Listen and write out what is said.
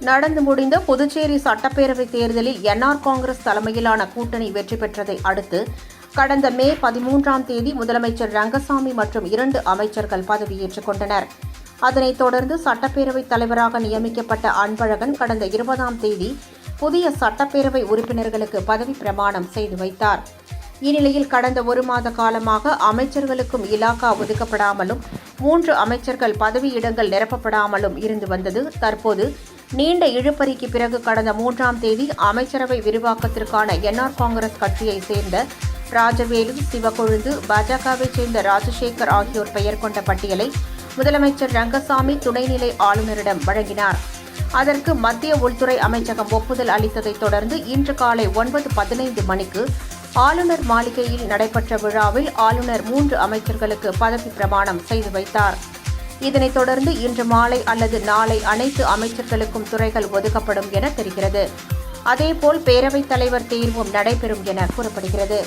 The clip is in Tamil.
நடந்து முடிந்த புதுச்சேரி சட்டப்பேரவைத் தேர்தலில் என்ஆர் காங்கிரஸ் தலைமையிலான கூட்டணி வெற்றி பெற்றதை அடுத்து கடந்த மே 13ஆம் தேதி முதலமைச்சர் ரங்கசாமி மற்றும் 2 அமைச்சர்கள் பதவியேற்றுக் கொண்டனர். அதனைத் தொடர்ந்து சட்டப்பேரவைத் தலைவராக நியமிக்கப்பட்ட அன்பழகன் கடந்த 20ஆம் தேதி புதிய சட்டப்பேரவை உறுப்பினர்களுக்கு பதவி பிரமாணம் செய்து வைத்தார். இந்நிலையில் கடந்த 1 மாத காலமாக அமைச்சர்களுக்கும் இலாகா ஒதுக்கப்படாமலும் 3 அமைச்சர்கள் பதவியிடங்கள் நிரப்பப்படாமலும் இருந்து வந்தது. தற்போது நீண்ட இழுபறிக்கு பிறகு கடந்த 3ஆம் தேதி அமைச்சரவை விரிவாக்கத்திற்கான என்ஆர் காங்கிரஸ் கட்சியைச் சேர்ந்த ராஜவேலு, சிவக்கொழுந்து, பாஜகவைச் சேர்ந்த ராஜசேகர் ஆகியோர் பெயர் கொண்ட பட்டியலை முதலமைச்சர் ரங்கசாமி துணைநிலை ஆளுநரிடம் வழங்கினார். அதற்கு மத்திய உள்துறை அமைச்சகம் ஒப்புதல் அளித்ததைத் தொடர்ந்து இன்று காலை 9:15 மணிக்கு ஆளுநர் மாளிகையில் நடைபெற்ற விழாவில் ஆளுநர் 3 அமைச்சர்களுக்கு பதவி பிரமாணம் செய்து வைத்தார். இதனைத் தொடர்ந்து இன்று மாலை அல்லது நாளை அனைத்து அமைச்சர்களுக்கும் துறைகள் ஒதுக்கப்படும் என தெரிகிறது. அதேபோல் பேரவைத் தலைவர் தேர்வும் நடைபெறும் என கூறப்படுகிறது.